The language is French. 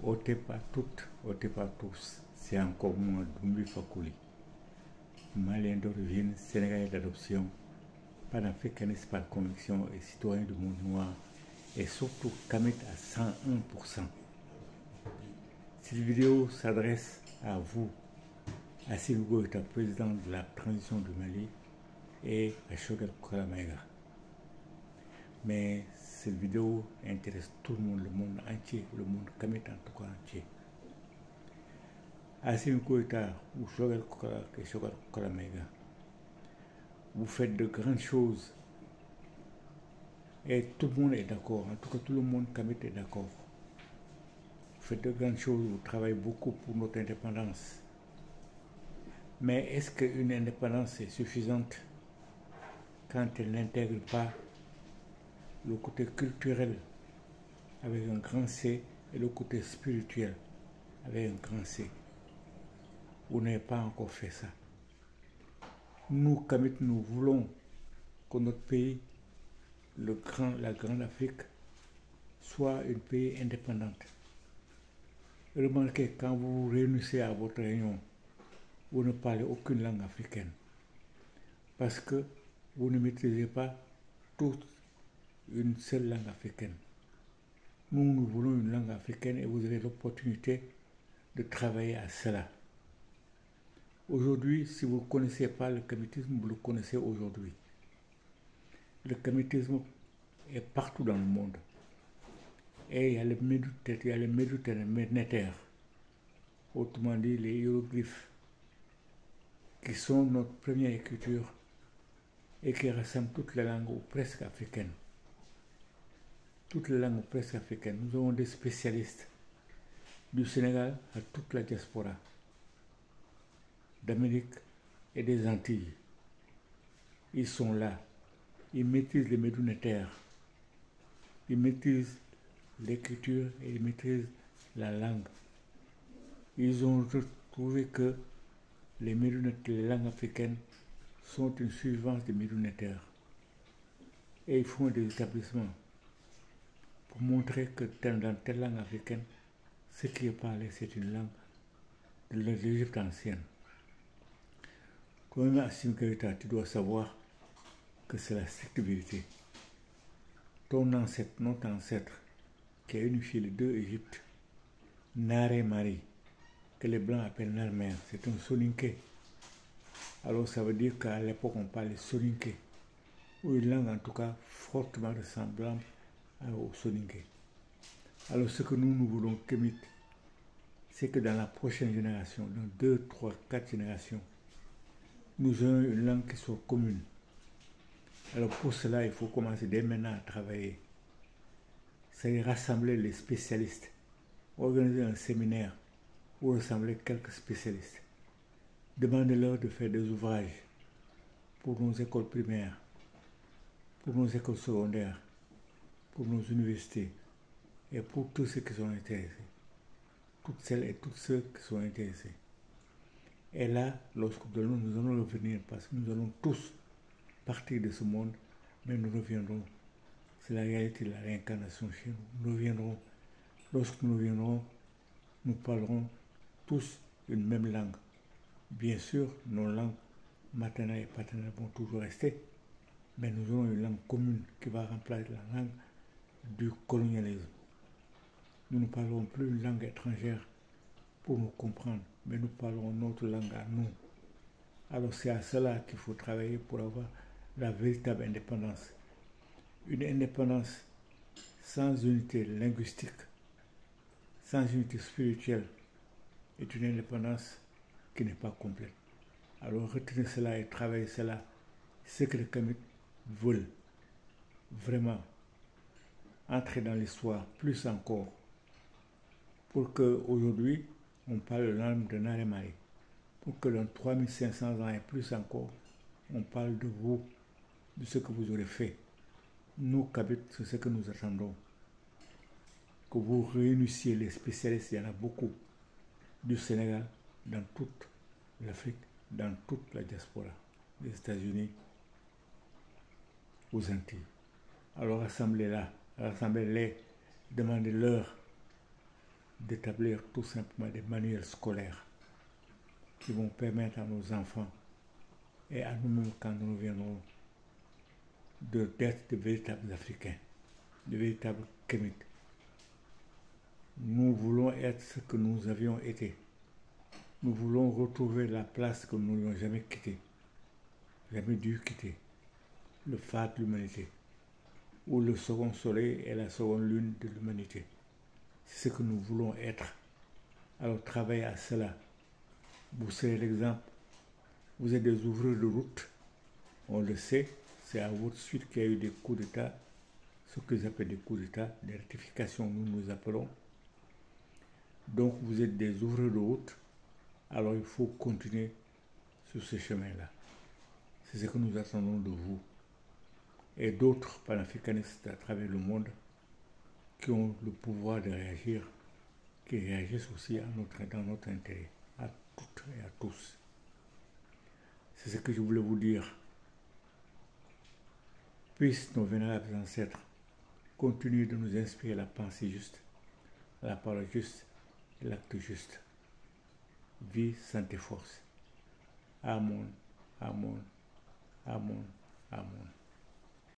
ôtez pas toutes, ôtez pas tous. C'est encore moi, Doumbé Fakouli, malien d'origine, sénégalais d'adoption, panafricaniste par conviction et citoyen du monde noir, et surtout Kamit à 101%. Cette vidéo s'adresse à vous, Assimi Goïta, président de la transition du Mali, et à Choguel Kola-Maïga. Mais cette vidéo intéresse tout le monde entier, le monde Kamit en tout cas entier. Assimi Goïta ou Choguel Kola-Maïga, vous faites de grandes choses et tout le monde est d'accord, en tout cas tout le monde Kamit est d'accord. Vous faites de grandes choses, vous travaillez beaucoup pour notre indépendance. Mais est-ce qu'une indépendance est suffisante quand elle n'intègre pas le côté culturel avec un grand C et le côté spirituel avec un grand C? Vous n'avez pas encore fait ça. Nous, Kamit, nous voulons que notre pays, la grande Afrique, soit un pays indépendant. Remarquez, quand vous vous réunissez à votre réunion, vous ne parlez aucune langue africaine parce que vous ne maîtrisez pas toute une seule langue africaine. Nous voulons une langue africaine et vous avez l'opportunité de travailler à cela. Aujourd'hui, si vous ne connaissez pas le kamitisme, vous le connaissez aujourd'hui. Le kamitisme est partout dans le monde. Et il y a les méditerranéens, autrement dit les hiéroglyphes, qui sont notre première écriture et qui rassemblent toutes les langues ou presque africaines. Toutes les langues ou presque africaines. Nous avons des spécialistes du Sénégal à toute la diaspora, d'Amérique et des Antilles. Ils sont là. Ils maîtrisent les méditerranéens. Ils maîtrisent l'écriture et ils maîtrisent la langue. Ils ont trouvé que les langues africaines sont une suivance des méditerranéens. Et ils font des établissements pour montrer que dans telle langue africaine, ce qui est parlé, c'est une langue de l'Égypte ancienne. Toi-même, Assimi Goïta, tu dois savoir que c'est la stricte vérité. Ton ancêtre, notre ancêtre, qui a unifié les deux Égyptes, Naré Mari, que les Blancs appellent Narmer, c'est un soninké. Alors ça veut dire qu'à l'époque on parlait soninké, ou une langue en tout cas fortement ressemblable au soninké. Alors ce que nous voulons Kamit, c'est que dans la prochaine génération, dans 2, 3, 4 générations, nous ayons une langue qui soit commune. Alors pour cela, il faut commencer dès maintenant à travailler. C'est rassembler les spécialistes, organiser un séminaire ou rassembler quelques spécialistes. Demandez-leur de faire des ouvrages pour nos écoles primaires, pour nos écoles secondaires, pour nos universités et pour tous ceux qui sont intéressés. Toutes celles et tous ceux qui sont intéressés. Et là, lorsque nous allons revenir, parce que nous allons tous partir de ce monde, mais nous reviendrons. C'est la réalité de la réincarnation chez nous. Nous reviendrons. Lorsque nous reviendrons, nous parlerons tous une même langue. Bien sûr, nos langues maternelles et paternelles vont toujours rester, mais nous aurons une langue commune qui va remplacer la langue du colonialisme. Nous ne parlerons plus une langue étrangère pour nous comprendre, mais nous parlerons notre langue à nous. Alors c'est à cela qu'il faut travailler pour avoir la véritable indépendance. Une indépendance sans unité linguistique, sans unité spirituelle, est une indépendance qui n'est pas complète. Alors retenez cela et travaillez cela. Ce que les Kamit veulent vraiment entrer dans l'histoire, plus encore, pour qu'aujourd'hui, on parle la langue de Naré Mari, pour que dans 3500 ans et plus encore, on parle de vous, de ce que vous aurez fait. Nous, Kamit, c'est ce que nous attendons. Que vous réunissiez les spécialistes, il y en a beaucoup, du Sénégal, dans toute l'Afrique, dans toute la diaspora, des États-Unis, aux Antilles. Alors rassemblez-les, demandez-leur d'établir tout simplement des manuels scolaires qui vont permettre à nos enfants et à nous-mêmes quand nous viendrons d'être de véritables Africains, de véritables Kémites. Nous voulons être ce que nous avions été. Nous voulons retrouver la place que nous n'avons jamais quittée, jamais dû quitter, le phare de l'humanité, où le second soleil est la seconde lune de l'humanité. C'est ce que nous voulons être. Alors travaillez à cela. Vous serez l'exemple. Vous êtes des ouvreurs de route. On le sait, c'est à votre suite qu'il y a eu des coups d'État, ce qu'ils appellent des coups d'État, des rectifications, nous appelons. Donc vous êtes des ouvreurs de route. Alors il faut continuer sur ce chemin-là. C'est ce que nous attendons de vous. Et d'autres panafricanistes à travers le monde qui ont le pouvoir de réagir, qui réagissent aussi dans notre intérêt, à toutes et à tous. C'est ce que je voulais vous dire. Puissent nos vénérables ancêtres continuer de nous inspirer la pensée juste, la parole juste et l'acte juste. Vie, santé, force. Amen, amen, amen, amen.